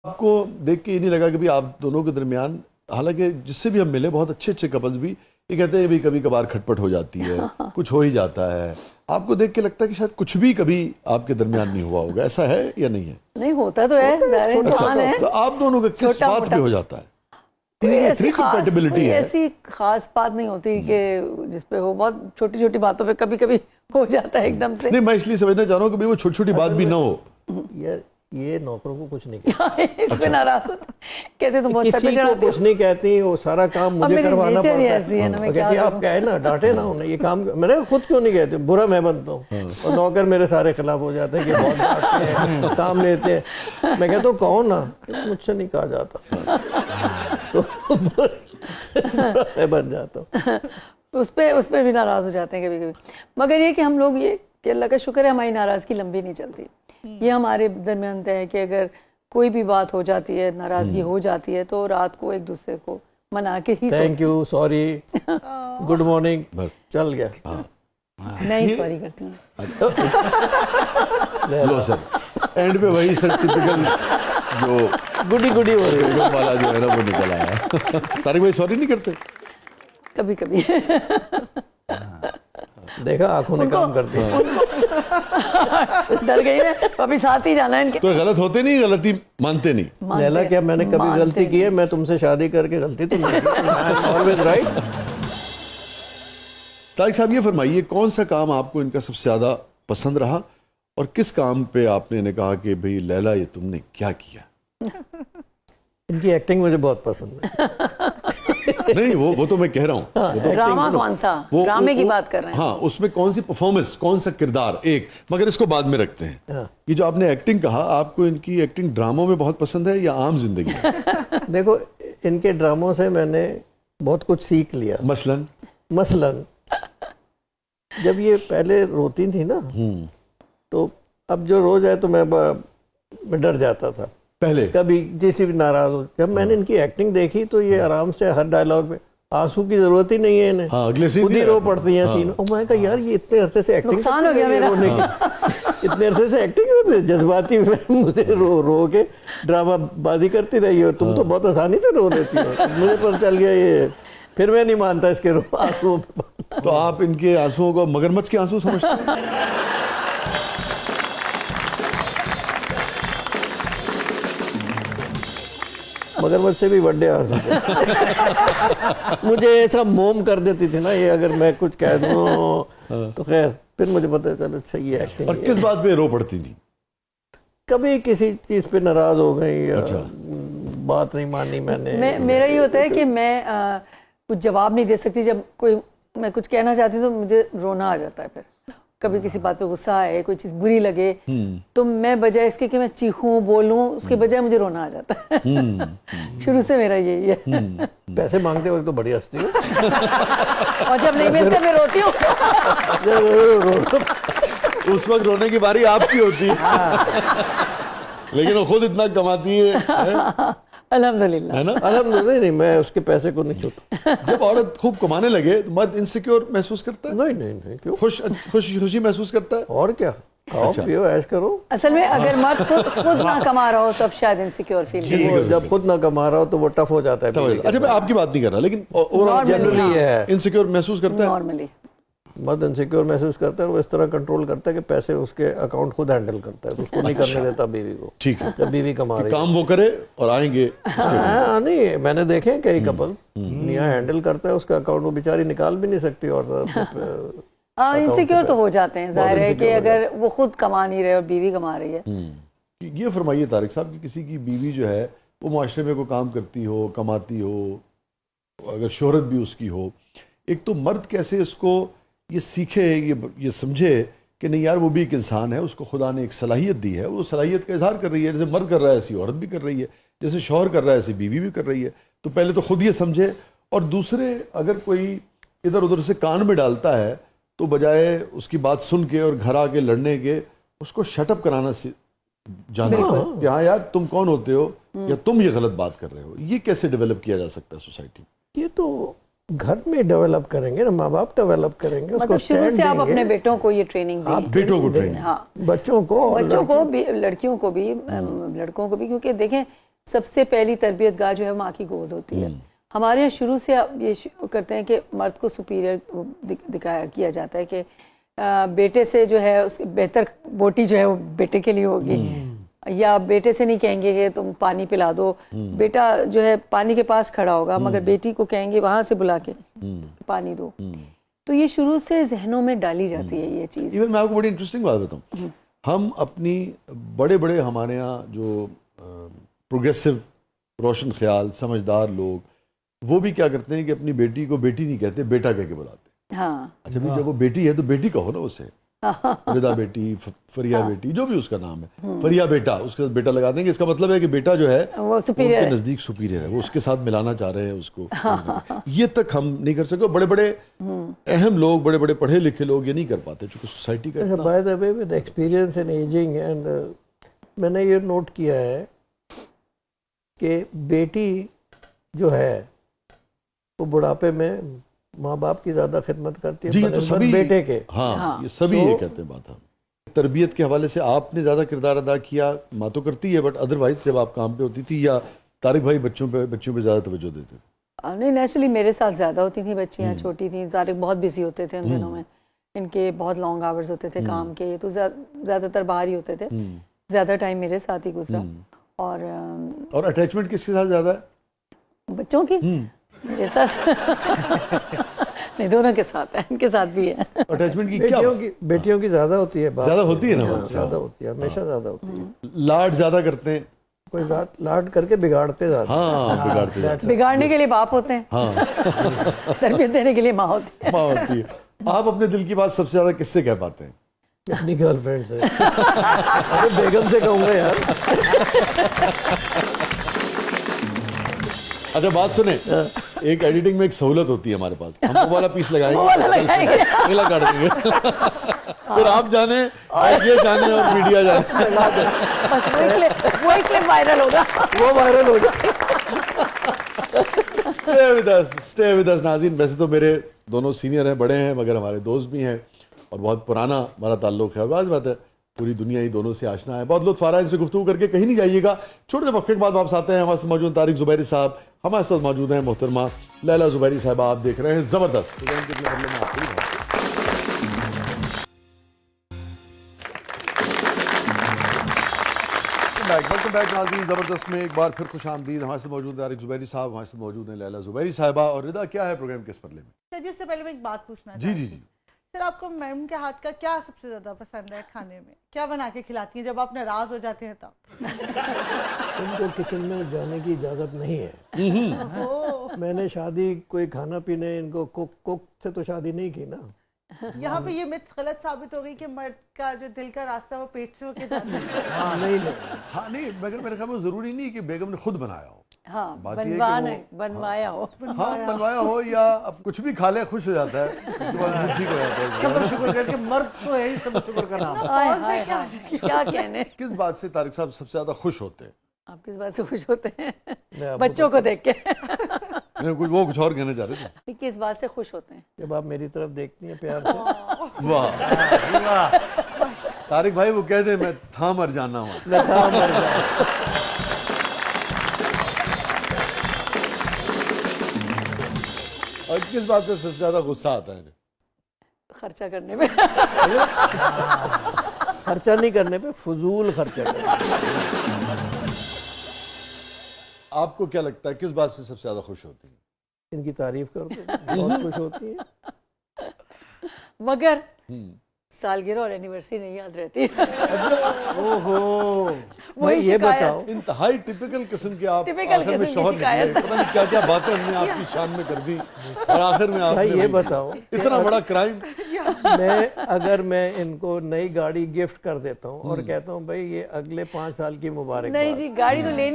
आपको देख के ये नहीं लगा कि भी आप दोनों के दरमियान, हालांकि जिससे भी हम मिले बहुत अच्छे अच्छे कपल्स भी ये कहते हैं भी कभी कभार खटपट हो जाती है, कुछ हो ही जाता है, आपको देख के लगता है कि शायद कुछ भी कभी आपके दरमियान नहीं हुआ होगा, ऐसा है या नहीं है? नहीं होता तो है, ज़ाहिर इंसान है। तो आप दोनों का किस बात पे हो जाता है? कोई ऐसी कंपैटिबिलिटी है, ऐसी खास बात नहीं होती कि जिसपे हो, बहुत छोटी छोटी बातों पे कभी कभी हो जाता है एकदम से। नहीं मैं इसलिए समझना चाह रहा हूँ कि भाई वो छोटी छोटी बात भी ना हो। यार ये नौकरों को कुछ नहीं कहती, इसमें नाराज होता कहते तुम बहुत किसी को कुछ नहीं कहती, वो सारा काम मुझे करवाना पड़ता है। ना, मैं कहती आप कहे ना, डांटे ना उन्हें, ये काम मैंने खुद क्यों नहीं कहते, बुरा मैं बनता हूँ और नौकर मेरे सारे खिलाफ हो जाते हैं कि बहुत डांटते हैं, काम लेते हैं। मैं कहता हूँ कहो ना, मुझसे नहीं कहा जाता तो मैं बन जाता हूँ। उस पे भी नाराज हो जाते हैं कभी कभी। मगर ये कि हम लोग ये कि अल्लाह का शुक्र है हमारी नाराज़गी लंबी नहीं चलती। ये हमारे दरमियान तय है कि अगर कोई भी बात हो जाती है, नाराज़गी हो जाती है, तो रात को एक दूसरे को मना के ही thank you, sorry, good morning, बस चल गया। नहीं सॉरी करती हूँ। लो सर, एंड पे वही सर टिपिकल जो गुडी गुडी हो रही है वाला जो है ना वो निकल आया। तारिक भाई सॉरी नहीं करते? कभी कभी देखा, आंखों ने काम कर दिया। डर गई है, अभी साथ ही जाना है इनके। तो गलत होते नहीं, गलती मानते नहीं। लैला क्या मैंने कभी गलती की है? मैं तुमसे शादी करके गलती तो नहीं की, ऑलवेज राइट। तारिक साहब ये फरमाइए, कौन सा काम आपको इनका सबसे ज्यादा पसंद रहा और किस काम पे आपने इन्हें कहा कि भाई लैला ये तुमने क्या किया? इनकी एक्टिंग मुझे बहुत पसंद है। नहीं वो तो मैं कह रहा हूँ, ड्रामा कौन सा, ड्रामे की बात कर रहे हैं? हाँ, उसमें कौन सी परफॉर्मेंस, कौन सा किरदार एक, मगर इसको बाद में रखते हैं। ये जो आपने एक्टिंग कहा, आपको इनकी एक्टिंग ड्रामों में बहुत पसंद है या आम जिंदगी में? देखो, इनके ड्रामों से मैंने बहुत कुछ सीख लिया। मसलन जब ये पहले रोती थी ना, तो अब जो रोज है तो मैं डर जाता था पहले, कभी जैसे भी नाराज हो। जब मैंने इनकी एक्टिंग देखी तो ये आराम से हर डायलॉग में, आंसू की जरूरत ही नहीं है इन्हें, खुद ही रो पड़ती हैं सीन। और मैं कहा यार ये इतने अरसे से एक्टिंग नुकसान हो गया मेरा। रोने की इतने अरसे से एक्टिंग करते, जज्बाती में मुझे रो के ड्रामा बाजी करती रही हो, तुम तो बहुत आसानी से रो लेती हो। मुझे पता चल गया ये, फिर मैं नहीं मानता इसके आंसुओं पे। तो आप इनके आंसुओं को मगरमच्छ के आंसू समझते हैं? मगरमच्छ से भी बड़े आंसू मुझे ऐसा मोम कर देती थी ना ये, अगर मैं कुछ कह दूं तो खैर फिर मुझे पता चला अच्छा ये एक्टिंग। और किस बात पे रो पड़ती थी? कभी किसी चीज पे नाराज हो गई या बात नहीं मानी मैंने। मेरा ये होता है कि मैं कुछ जवाब नहीं दे सकती। जब मैं कुछ कहना चाहती हूँ तो मुझे रोना आ जाता है। फिर कभी किसी बात पे गुस्सा आए, कोई चीज़ बुरी लगे, तो मैं बजाय इसके कि मैं चीखूं बोलूं, उसके बजाय मुझे रोना आ जाता है। शुरू से मेरा यही है। पैसे मांगते वक्त तो बड़ी हंसती हूँ और जब नहीं मिलते मैं रोती हूँ। उस वक्त रोने की बारी आपकी होती है। लेकिन वो खुद इतना कमाती है। अल्हम्दुलिल्लाह, है ना? अल्हम्दुलिल्लाह। नहीं, मैं उसके पैसे को नहीं छूता। जब औरत खूब कमाने लगे तो मर्द इनसिक्योर महसूस करता है? नहीं, क्यों? खुशी महसूस करता है। और क्या, खाओ पियो ऐश करो। असल में अगर मर्द खुद ना कमा रहा हो तब शायद इनसिक्योर फील। जब खुद ना कमा रहा हो तो वो टफ हो जाता है। अच्छा, मैं आपकी बात नहीं कर रहा, लेकिन जनरली ये है, इनसिक्योर महसूस करता है। नॉर्मली मर्द इनसिक्योर महसूस करता है, वो इस तरह कंट्रोल करता है कि पैसे उसके अकाउंट खुद हैंडल करता है, तो उसको नहीं करने देता बीवी को। ठीक है, जब बीवी कमा रही काम वो करे और आएंगे। नहीं, मैंने देखे हैं कई कपल, मियां हैंडल करता है उसका अकाउंट, वो बेचारी निकाल भी नहीं सकती। और इनसिक्योर तो हो जाते हैं, जाहिर है कि अगर वो खुद कमा नहीं रहे और बीवी कमा रही है। ये फरमाइए तारिक साहब कि किसी की बीवी जो है वो माशरे में कोई काम करती हो, कमाती हो, अगर शोहरत भी उसकी हो, एक तो मर्द कैसे इसको ये सीखे, ये समझे कि नहीं यार वो भी एक इंसान है, उसको खुदा ने एक सलाहियत दी है, वो सलाहियत का इजहार कर रही है। जैसे मर्द कर रहा है ऐसी औरत भी कर रही है, जैसे शौहर कर रहा है ऐसी बीवी भी कर रही है। तो पहले तो खुद ये समझे, और दूसरे अगर कोई इधर उधर से कान में डालता है तो बजाय उसकी बात सुन के और घर आके लड़ने के, उसको शटअप कराना जाना कि हाँ यार तुम कौन होते हो, या तुम ये गलत बात कर रहे हो। ये कैसे डेवलप किया जा सकता है सोसाइटी में? ये तो घर में डेवलप करेंगे ना, माँ बाप डेवलप करेंगे। मतलब शुरू से आप अपने बेटों को ये ट्रेनिंग दें। आप बेटों को ट्रेनिंग, हाँ, बच्चों को भी, लड़कियों को भी, लड़कों को भी, क्योंकि देखें सबसे पहली तरबियत गाह जो है माँ की गोद होती है। हमारे यहाँ शुरू से आप ये करते हैं कि मर्द को सुपीरियर दिखाया किया जाता है कि बेटे से जो है उसकी बेहतर बोटी जो है वो बेटे के लिए होगी, या बेटे से नहीं कहेंगे कि तुम पानी पिला दो, बेटा जो है पानी के पास खड़ा होगा, मगर बेटी को कहेंगे वहां से बुला के पानी दो। तो ये शुरू से जहनों में डाली जाती है ये चीज़। इवन मैं आपको बड़ी इंटरेस्टिंग बात बताऊं, हम अपनी बड़े बड़े हमारे यहाँ जो प्रोग्रेसिव रोशन ख्याल समझदार लोग, वो भी क्या करते हैं कि अपनी बेटी को बेटी नहीं कहते, बेटा कह के बुलाते। हाँ। अच्छा भाई, जब वो बेटी है तो बेटी कहो ना उसे। रिदा बेटी, फरिया बेटी, जो भी उसका नाम है, फरिया बेटा, उसके साथ बेटा लगा देंगे। इसका मतलब है कि बेटा जो है वो सुपीरियर उनके नजदीक सुपीरियर है, वो उसके साथ मिलाना चाह रहे हैं उसको। ये तक हम नहीं कर सके। बड़े बड़े अहम लोग, बड़े बड़े पढ़े लिखे लोग ये नहीं कर पाते, चूंकि सोसाइटी का by the way with experience in ageing and मैंने ये नोट किया है कि बेटी जो है वो बुढ़ापे में माँ बाप की ज्यादा खिदमत करती है जी, ये तो सभी बेटे के। हाँ, ये सभी ये कहते हैं बात। हम तरबियत के हवाले से आपने ज्यादा किरदार अदा किया, माँ तो करती है, बट अदरवाइज जब आप काम पे होती थी, या तारिक भाई बच्चों पे ज्यादा तवज्जो देते थे? नहीं, नेचुरली मेरे साथ ज़्यादा होती थी, बच्चियाँ छोटी थी, तारिक बहुत बिजी होते थे उन दिनों में, इनके बहुत लॉन्ग आवर्स होते थे काम के, तो ज़्यादातर बाहर ही होते थे, ज़्यादा टाइम मेरे साथ ही गुजरा। और अटैचमेंट किसके साथ ज्यादा है? बच्चों की मेरे साथ नहीं, दोनों के साथ है, इनके साथ भी है। अटैचमेंट की क्या? बेटियों की ज्यादा होती है, ज्यादा होती है ना, ज्यादा होती है, हमेशा ज्यादा होती है। लाड ज्यादा करते हैं, कोई बात लाड करके बिगाड़ते जाते हैं। हाँ, बिगाड़ते जाते हैं। बिगाड़ने के लिए बाप होते हैं, हाँ, तरबियत देने के लिए माँ होती है। माँ होती है। आप अपने दिल की बात सबसे ज्यादा किससे कह पाते हैं? अपनी गर्लफ्रेंड से। अरे बेगम से कहूँगा यार। अच्छा बात सुने, एक एडिटिंग में एक सहूलत होती है हमारे पास, हम वो वाला पीस लगाएंगे, अगला काट देंगे। फिर आप जाने और ये जाने और मीडिया जाने, बस वो एक क्लिप वायरल होगा, वो वायरल हो जाए। स्टे विद अस नाज़रीन। वैसे तो मेरे दोनों सीनियर हैं, बड़े हैं, मगर हमारे दोस्त भी हैं और बहुत पुराना हमारा ताल्लुक है। बात है, पूरी दुनिया ही दोनों से आशना है। बहुत लुत्फ आ रहा है इनसे गुफ्तगू करके, कहीं नहीं जाइएगा। छोटे से वक्फे के बाद वापस आते हैं। हमारे साथ मौजूद तारिक ज़ुबैरी साहब, हमारे साथ मौजूद हैं मोहतरमा लैला ज़ुबैरी साहबा। आप देख रहे हैं ज़बरदस्त। वेलकम बैक नाज़रीन, ज़बरदस्त में एक बार फिर खुश आमदीद। हमारे साथ मौजूद तारिक ज़ुबैरी साहब, हमारे साथ मौजूद हैं लैला ज़ुबैरी साहबा। और रिदा, क्या है प्रोग्राम किस पल्ले में? सर जी, उससे पहले मैं एक बात पूछना जी जी जी। सर, आपको मैम के हाथ का क्या सबसे ज्यादा पसंद है खाने में? क्या बना के खिलाती हैं जब आप नाराज हो जाते हैं तब? इनको किचन में जाने की इजाजत नहीं है। मैंने शादी कोई खाना पीने, इनको कुक से तो शादी नहीं की ना। यहाँ पे ये मिथ गलत साबित हो गई कि मर्द का जो दिल का रास्ता वो पेट से होके जाता है। हाँ नहीं, हाँ नहीं, मगर मेरे ख्याल में जरूरी नहीं कि बेगम ने खुद बनाया हो। हाँ, बात ये है कि बनवाया हो, हाँ बनवाया हो, या अब कुछ भी खा ले खुश हो जाता है, उसके बाद मूड ठीक हो जाता है। सब्र शुक्र करके, मर्द तो है ही सब्र शुक्र का नाम। हाय क्या कहने। किस बात से तारिक साहब सबसे ज्यादा खुश होते हैं? आप किस बात से खुश होते हैं? बच्चों को देख के। वो कुछ और कहने जा रहे थे। किस बात से खुश होते हैं? जब आप मेरी तरफ देखती हैं प्यार से। वाह तारिक भाई, वो कह दे मैं था मर जाना हूँ। और किस बात से सबसे ज्यादा गुस्सा आता है? खर्चा करने में। खर्चा नहीं करने पे, फजूल खर्चा करने। आपको क्या लगता है किस बात से सबसे ज्यादा खुश होती है? इनकी तारीफ करो तो बहुत खुश होती है। मगर सालगिरह और एनिवर्सरी नहीं याद रहती। ओहो, वही ये बताओ, इंतहाई टिपिकल किस्म की आप टिपिकल आखिर में किस्म की शौहर शिकायत। निकले। पता नहीं क्या क्या बातें हमने आपकी शान में कर दी और आखिर में भाई आपने ये बताओ, इतना बड़ा क्राइम। अगर मैं इनको नई गाड़ी गिफ्ट कर देता हूँ और कहता हूँ भाई ये अगले 5 साल की मुबारक, नहीं जी, गाड़ी तो लेनी